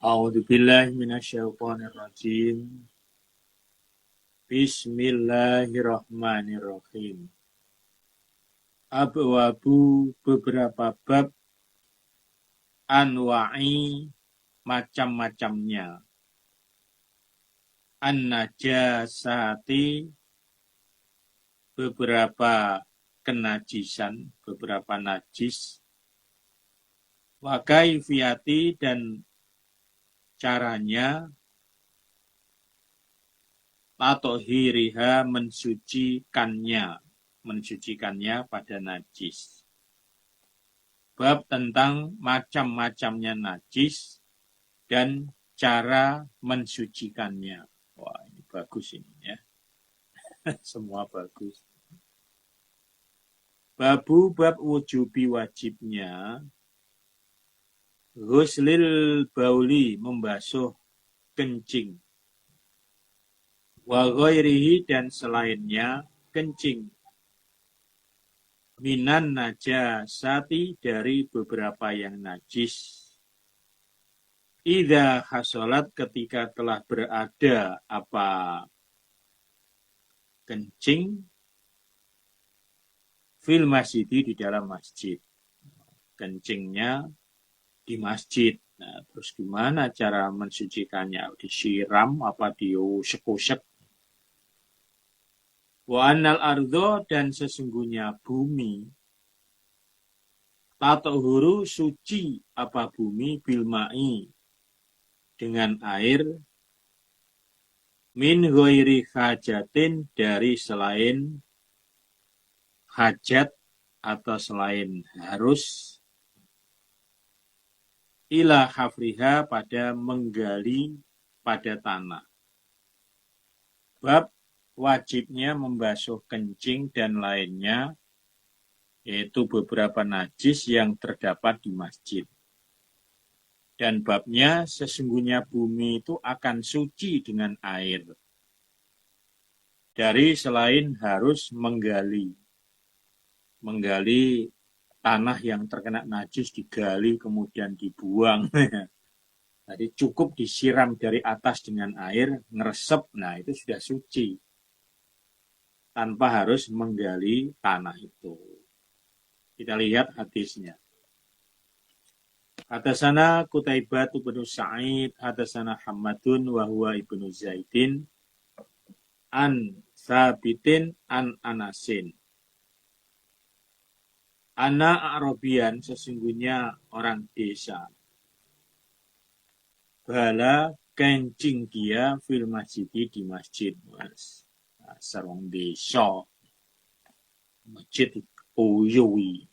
A'udzu billahi minasyaitonir rajim. Bismillahirrahmanirrahim. Abwabu beberapa bab anwa'i macam-macamnya. An-najasati beberapa kenajisan, beberapa najis. Wa kaifiyati dan caranya tatohiriha mensucikannya pada najis. Bab tentang macam-macamnya najis dan cara mensucikannya. Wah, ini bagus ini ya. Semua bagus. Bab wujubi wajibnya ghuslil bauli membasuh kencing. Wa ghairihi dan selainnya kencing. Minan najasati dari beberapa yang najis. Idza hasolat ketika telah berada apa kencing fil masjid di dalam masjid. Kencingnya di masjid. Nah, terus gimana cara mensucikannya? Disiram apa diusek-usek? Wa annal ardo dan sesungguhnya bumi tatohuru suci apa bumi bilma'i dengan air min ghairi hajatin dari selain hajat atau selain harus ila hafriha pada menggali pada tanah. Bab wajibnya membasuh kencing dan lainnya yaitu beberapa najis yang terdapat di masjid. Dan babnya sesungguhnya bumi itu akan suci dengan air. Dari selain harus menggali tanah yang terkena najis digali kemudian dibuang. Jadi cukup disiram dari atas dengan air, ngeresep, nah itu sudah suci. Tanpa harus menggali tanah itu. Kita lihat hadisnya. Hadasana Qutaibah ibnu Sa'id, hadasana Hammadun wa huwa ibnu Zaidin, an Sabitin an Anasin. Ana Arabian sesungguhnya orang desa. Bala kencing dia fil masjid di masjid. Sarong desa. Masjid uyui.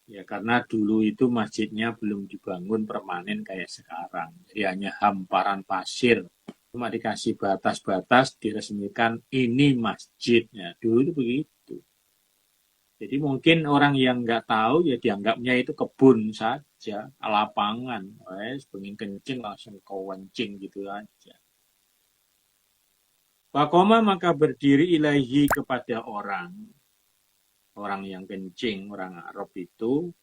Ya karena dulu itu masjidnya belum dibangun permanen kayak sekarang. Jadi hanya hamparan pasir. Cuma dikasih batas-batas diresmikan ini masjidnya. Dulu itu begitu. Jadi mungkin orang yang nggak tahu ya dianggapnya itu kebun saja, lapangan. Pengen kencing langsung kewencing gitu aja. Pakoma maka berdiri ilahi kepada orang yang kencing, orang Arab itu,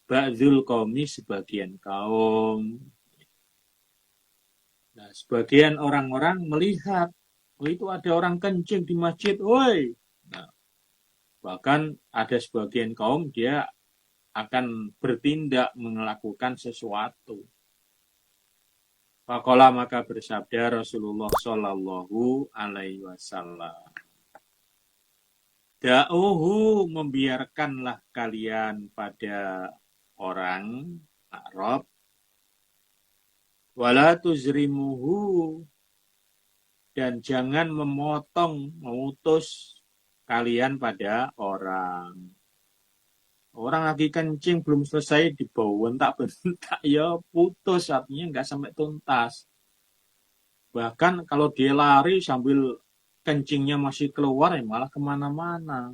ba'dzul qaumi sebagian kaum. Nah, sebagian orang-orang melihat, itu ada orang kencing di masjid, woi. Nah, bahkan ada sebagian kaum dia akan bertindak melakukan sesuatu. Faqala maka bersabda Rasulullah Shallallahu Alaihi Wasallam. Da'uhu membiarkanlah kalian pada orang Arab. Wala tuzrimuhu dan jangan memutus kalian pada orang. Orang lagi kencing belum selesai dibentak ya putus artinya nggak sampai tuntas. Bahkan kalau dia lari sambil kencingnya masih keluar ya malah kemana-mana.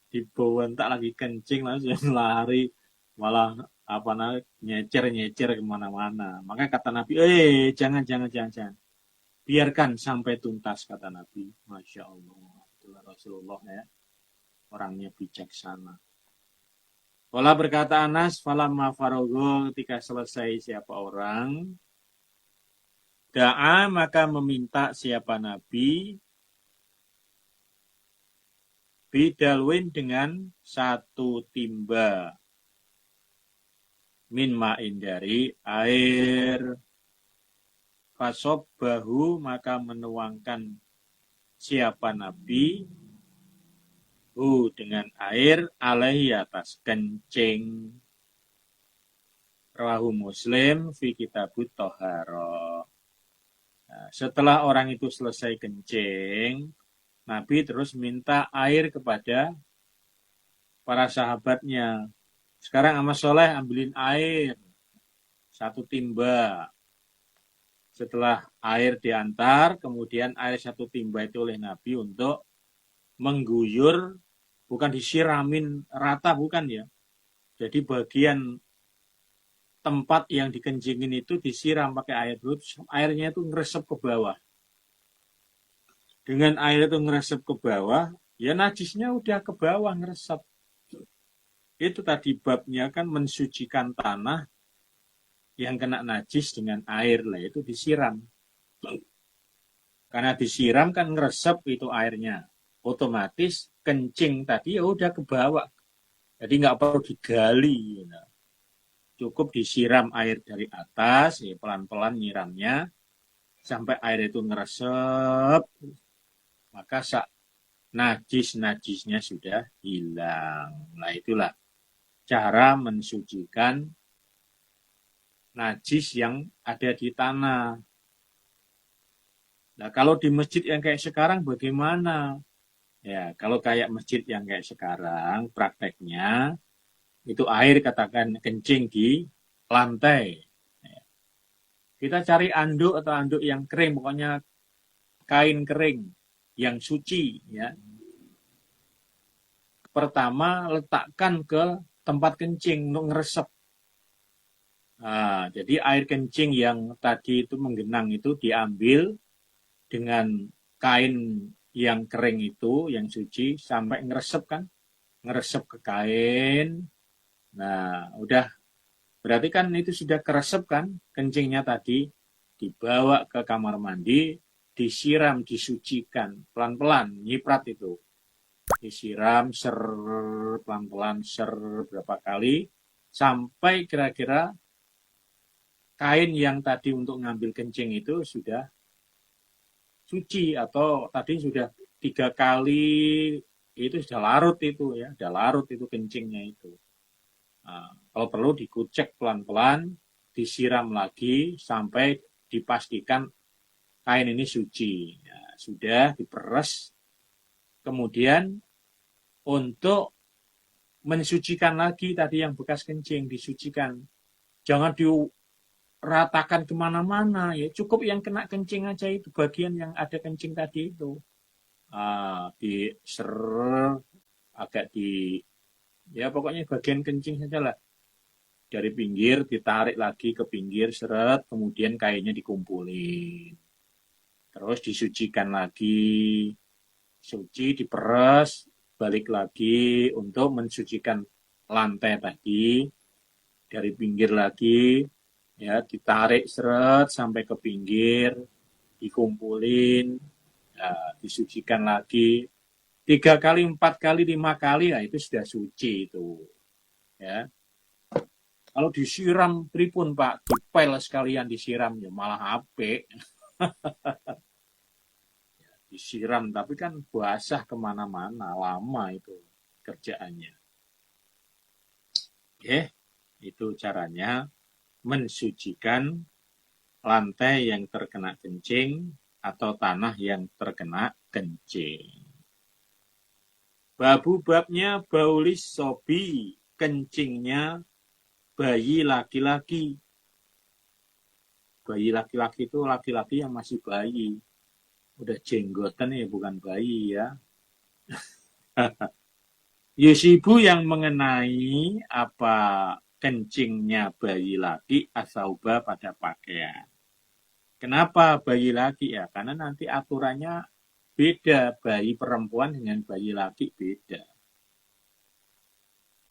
Dibentak lagi kencing langsung lari malah nyecer kemana-mana. Makanya kata Nabi, jangan. Biarkan sampai tuntas kata Nabi. Masya Allah. Itulah Rasulullah ya. Orangnya bijaksana. Wala berkata Anas, falamma farogo ketika selesai siapa orang, da'a maka meminta siapa Nabi, bidalwin dengan satu timba, min ma'in dari air, fasob bahu maka menuangkan siapa Nabi, dengan air alaihi atas kencing. Rawahu Muslim fi kitabut Toharo. Nah, setelah orang itu selesai kencing, Nabi terus minta air kepada para sahabatnya. Sekarang sama Soleh ambilin air satu timba. Setelah air diantar, kemudian air satu timba itu oleh Nabi untuk mengguyur, bukan disiramin rata, bukan ya. Jadi bagian tempat yang dikencingin itu disiram pakai air dulu, airnya itu ngeresep ke bawah. Dengan air itu ngeresep ke bawah, ya najisnya udah ke bawah ngeresep. Itu tadi babnya kan mensucikan tanah yang kena najis dengan air lah, itu disiram. Karena disiram kan ngeresep itu airnya. Otomatis kencing tadi ya udah ke bawah. Jadi nggak perlu digali. Cukup disiram air dari atas, ya pelan-pelan nyiramnya, sampai air itu ngeresep, maka najis-najisnya sudah hilang. Nah itulah cara mensucikan najis yang ada di tanah. Nah kalau di masjid yang kayak sekarang bagaimana? Ya kalau kayak masjid yang kayak sekarang, prakteknya itu air katakan kencing di lantai. Kita cari anduk atau anduk yang kering, pokoknya kain kering yang suci, ya. Pertama letakkan ke tempat kencing untuk ngeresep. Nah, jadi air kencing yang tadi itu menggenang itu diambil dengan kain yang kering itu, yang suci, sampai ngeresep kan, ngeresep ke kain. Nah, udah berarti kan itu sudah keresep kan, kencingnya tadi dibawa ke kamar mandi, disiram, disucikan, pelan-pelan, nyiprat itu. Disiram, pelan-pelan, berapa kali, sampai kira-kira kain yang tadi untuk ngambil kencing itu sudah suci, atau tadi sudah 3 kali, itu sudah larut itu ya, sudah larut itu kencingnya itu. Nah, kalau perlu dikucek pelan-pelan, disiram lagi sampai dipastikan kain ini suci. Nah, sudah diperes, kemudian untuk mensucikan lagi tadi yang bekas kencing, disucikan. Jangan diratakan kemana-mana, ya cukup yang kena kencing aja itu, bagian yang ada kencing tadi itu. Agak ya pokoknya bagian kencing saja lah. Dari pinggir ditarik lagi ke pinggir, seret, kemudian kainnya dikumpulin. Terus disucikan lagi, suci, diperes, balik lagi untuk mensucikan lantai tadi, dari pinggir lagi, ya ditarik seret sampai ke pinggir, dikumpulin, ya, disucikan lagi, 3 kali, 4 kali, 5 kali, ya itu sudah suci itu, ya. Kalau disiram pripun Pak, dipel sekalian disiram, ya malah apik. Disiram, tapi kan basah kemana-mana, lama itu kerjaannya. Oke, itu caranya mensucikan lantai yang terkena kencing atau tanah yang terkena kencing. Babnya baulis sobi, kencingnya bayi laki-laki. Bayi laki-laki itu laki-laki yang masih bayi. Udah jenggotan ya, bukan bayi ya. Yusibu yang mengenai apa kencingnya bayi laki asauba pada pakaian. Kenapa bayi laki ya? Karena nanti aturannya beda, bayi perempuan dengan bayi laki beda.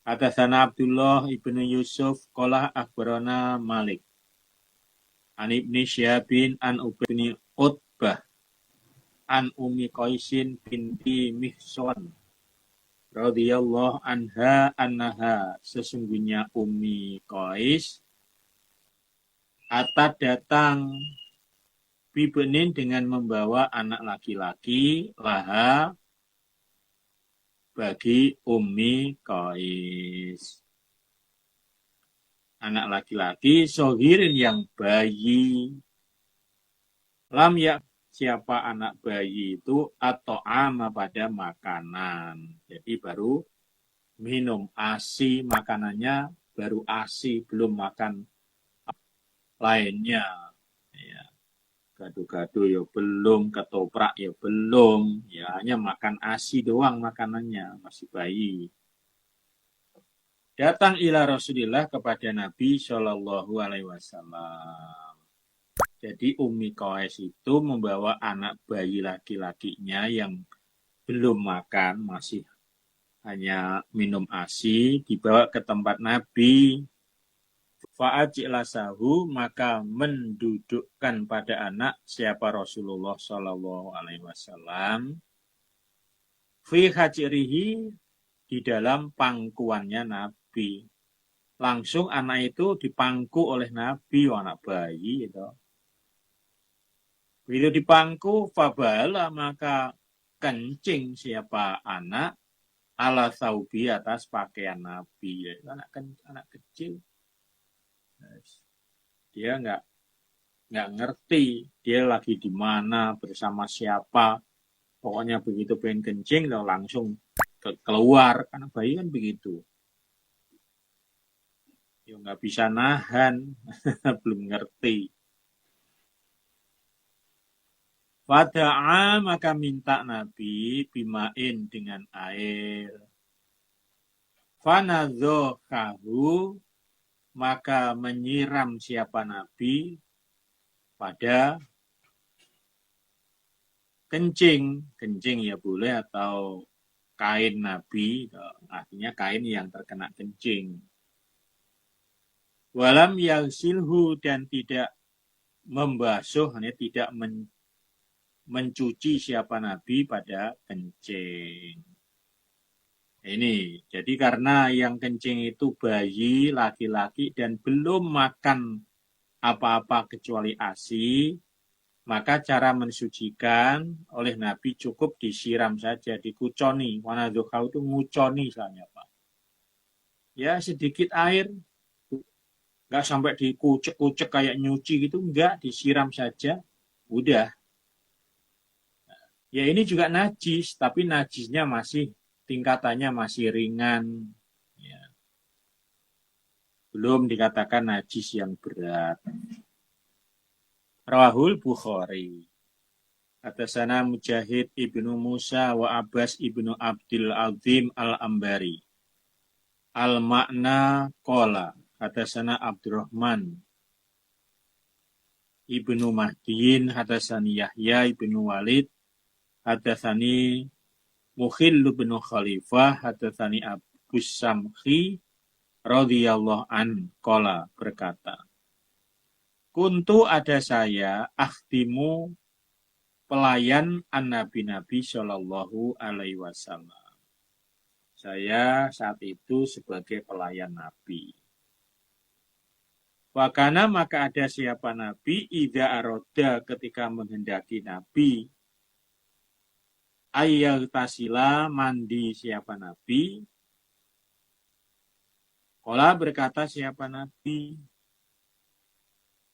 Hadatsana Abdullah ibnu Yusuf qala akhbarana Malik an Ibni Syabin an Ubni Utbah an Ummi Qaisin binti Mihsan radhiyallahu anha annaha sesungguhnya Ummi Qais atat datang bibenin dengan membawa anak laki-laki laha bagi Ummi Qais. Anak laki-laki sohirin yang bayi. Lam ya siapa anak bayi itu atau ama pada makanan. Jadi baru minum ASI makanannya baru ASI belum makan lainnya. Ya. Gado-gado ya belum, ketoprak ya belum, ya hanya makan ASI doang makanannya, masih bayi. Datang ila Rasulillah kepada Nabi Shallallahu Alaihi Wasallam. Jadi Ummi Qais itu membawa anak bayi laki-lakinya yang belum makan, masih hanya minum ASI, dibawa ke tempat Nabi. Fa'ajilasahu maka mendudukkan pada anak siapa Rasulullah Shallallahu Alaihi Wasallam. Fi hajrihi di dalam pangkuannya Nabi. Langsung anak itu dipangku oleh Nabi, anak bayi itu. Begitu dipangku, fabala maka kencing siapa anak ala saubi atas pakaian Nabi. Anak kecil. Dia nggak ngerti dia lagi di mana bersama siapa. Pokoknya begitu pengen kencing langsung keluar karena bayi kan begitu. Ya nggak bisa nahan, belum ngerti. Fada'a maka minta Nabi bimain dengan air. Fanadzokahu maka menyiram siapa Nabi pada kencing ya boleh atau kain Nabi, artinya kain yang terkena kencing. Walam yaghsilhu dan tidak membasuh, hanya tidak mencuci siapa Nabi pada kencing. Ini, jadi karena yang kencing itu bayi, laki-laki dan belum makan apa-apa kecuali ASI, maka cara mensucikan oleh Nabi cukup disiram saja, dikuconi. Wanadzokau itu nguconi misalnya Pak. Ya sedikit air, nggak sampai dikucek-kucek kayak nyuci gitu, enggak, disiram saja, udah. Ya ini juga najis, tapi najisnya masih tingkatannya masih ringan. Ya. Belum dikatakan najis yang berat. Rawahul Bukhari. Atasana Mujahid ibnu Musa wa Abbas ibnu Abdul Azim al-Ambari. Al-makna kola. Atasana Abdurrahman ibnu Mahdiin. Atasani Yahya ibnu Walid. Atasani Mukhil bin Khalifah. Atasani Abu Samhi radhiyallahu an qala berkata, kuntu ada saya akhtimu pelayan an-nabi Shallallahu Alaihi Wasallam. Saya saat itu sebagai pelayan Nabi. Wakana maka ada siapa Nabi idza aroda ketika menghendaki Nabi ayyal tasila mandi siapa Nabi. Qala berkata siapa Nabi,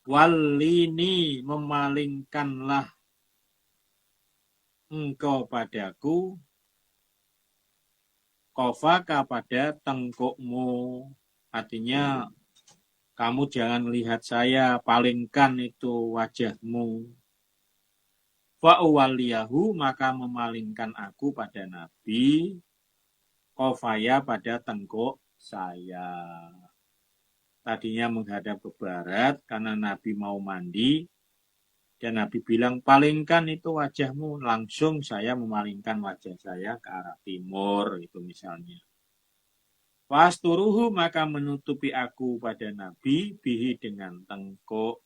walini memalingkanlah engkau padaku kofaka pada tengkukmu, artinya kamu jangan lihat saya, palingkan itu wajahmu. Fa'uwaliyahu maka memalingkan aku pada Nabi kofaya pada tengkuk saya. Tadinya menghadap ke barat karena Nabi mau mandi. Dan Nabi bilang, palingkan itu wajahmu. Langsung saya memalingkan wajah saya ke arah timur, itu misalnya. Fasturuhu maka menutupi aku pada Nabi bihi dengan tengkuk.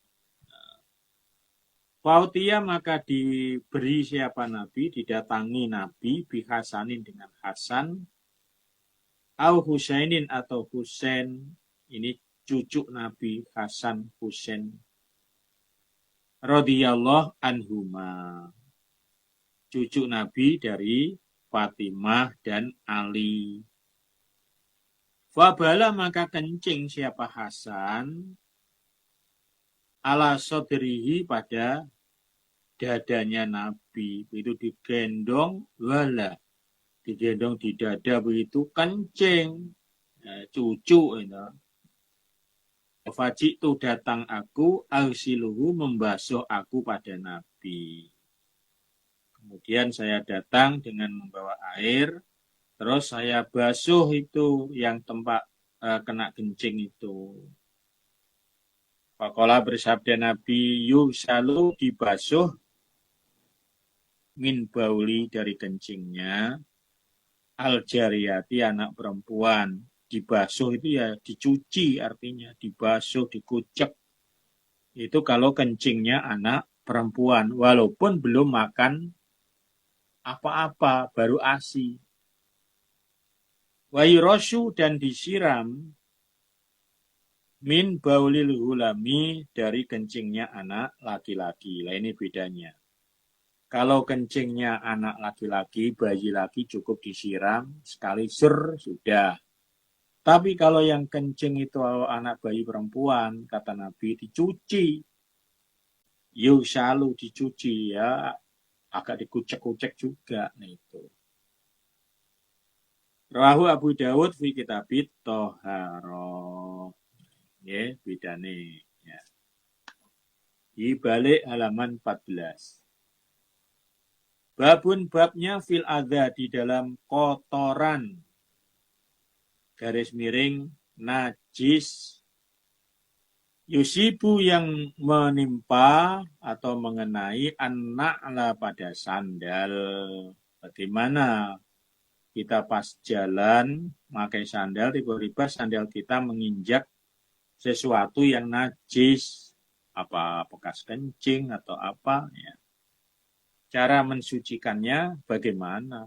Fautia maka diberi siapa Nabi, didatangi Nabi bihasanin dengan Hasan, au Husainin atau Husain, ini cucu Nabi Hasan Husain radhiyallahu anhuma, cucu Nabi dari Fatimah dan Ali. Fabala maka kencing siapa Hasan ala sodrihi pada dadanya Nabi, itu digendong wala, digendong di dada begitu kencing, cucu itu. Faji itu datang aku arsiluhu membasuh aku pada Nabi. Kemudian saya datang dengan membawa air, terus saya basuh itu yang tempat kena kencing itu. Faqala bersabda Nabi, yusalu dibasuh min bauli dari kencingnya, al jariyati anak perempuan. Dibasuh itu ya dicuci, artinya dibasuh, dikucek. Itu kalau kencingnya anak perempuan, walaupun belum makan apa-apa, baru ASI. Wa yurasyu dan disiram min baulil hulami dari kencingnya anak laki-laki. Lah ini bedanya. Kalau kencingnya anak laki-laki, bayi laki cukup disiram sekali sur sudah. Tapi kalau yang kencing itu anak bayi perempuan, kata Nabi, dicuci. Yusalu dicuci ya, agak dikucek-kucek juga. Nah itu. Rahu Abu Dawud fi kitabit toharo. Ya, bedane. Ya. Di balik halaman 14. Babun babnya fil adha di dalam kotoran. Garis miring najis yusibu yang menimpa atau mengenai an-na'la pada sandal. Bagaimana kita pas jalan pakai sandal, tiba-tiba sandal kita menginjak sesuatu yang najis, apa bekas kencing atau apa ya. Cara mensucikannya bagaimana?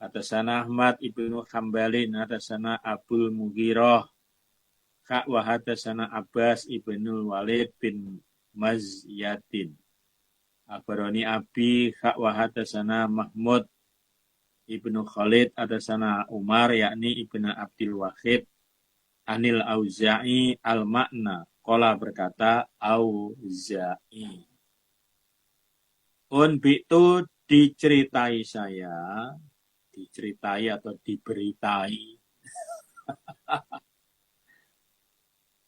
Hadasana Ahmad ibnu Hambalin, hadasana Abul Mughirah, wa hadasana Abbas ibnu Walid bin Mazyatin. Akhbarani Abi, wa hadasana Mahmud ibnu Khalid, hadasana Umar, yakni ibnu Abdul Wahid, Anil Auza'i al-makna, qala berkata Auza'i. Unbitu diceritai saya, diceritai atau diberitai.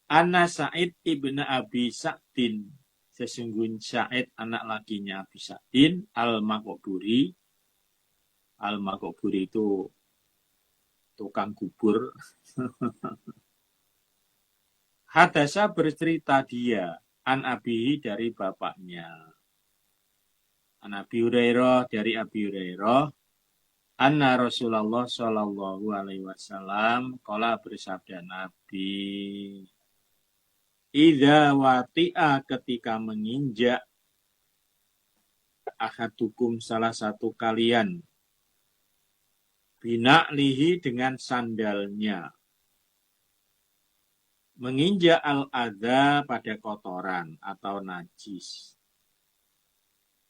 Anna Sa'id ibn Abi Sa'din, sesungguhnya Sa'id anak lakinya Abi Sa'din, Al-Makoburi. Al-Makoburi itu tukang kubur. Hadasa bercerita dia, an Abihi dari bapaknya. An Abi Hurairah dari Abi Hurairah. Anna Rasulullah Shallallahu Alaihi Wasallam qala bersabda Nabi, idza wati'a ketika menginjak ahadukum salah satu kalian bina'lihi dengan sandalnya, menginjak al-adha pada kotoran atau najis.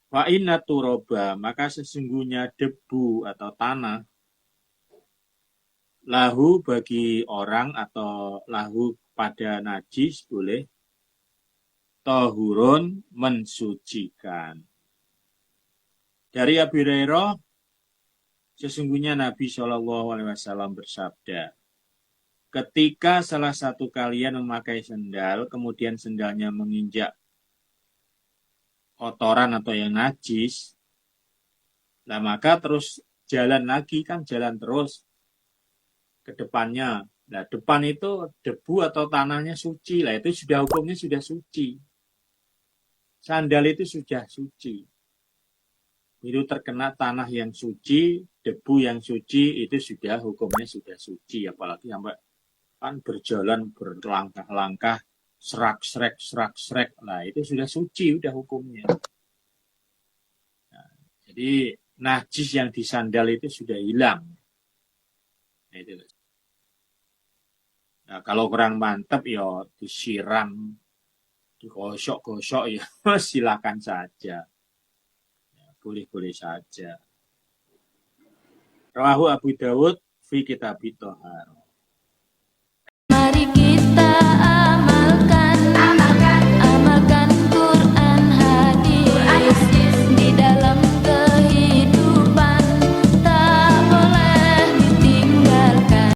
Wa inna turoba, maka sesungguhnya debu atau tanah, lahu bagi orang atau lahu pada najis boleh, tohurun mensucikan. Dari Abi Hurairah, sesungguhnya Nabi SAW bersabda, ketika salah satu kalian memakai sendal, kemudian sendalnya menginjak kotoran atau yang najis, lah maka terus jalan lagi, kan jalan terus ke depannya. Nah, depan itu debu atau tanahnya suci, lah itu sudah hukumnya sudah suci. Sandal itu sudah suci. itu terkena tanah yang suci, debu yang suci, itu sudah hukumnya sudah suci. Apalagi sampai kan berjalan berlangkah-langkah, serak-srek. Nah, itu sudah suci, udah hukumnya. Nah, jadi najis yang di sandal itu sudah hilang. Nah, itu. Nah, kalau kurang mantap ya disiram, digosok-gosok ya silakan saja. Ya, boleh-boleh saja. Rawahu Abu Dawud fi kitab Thahar.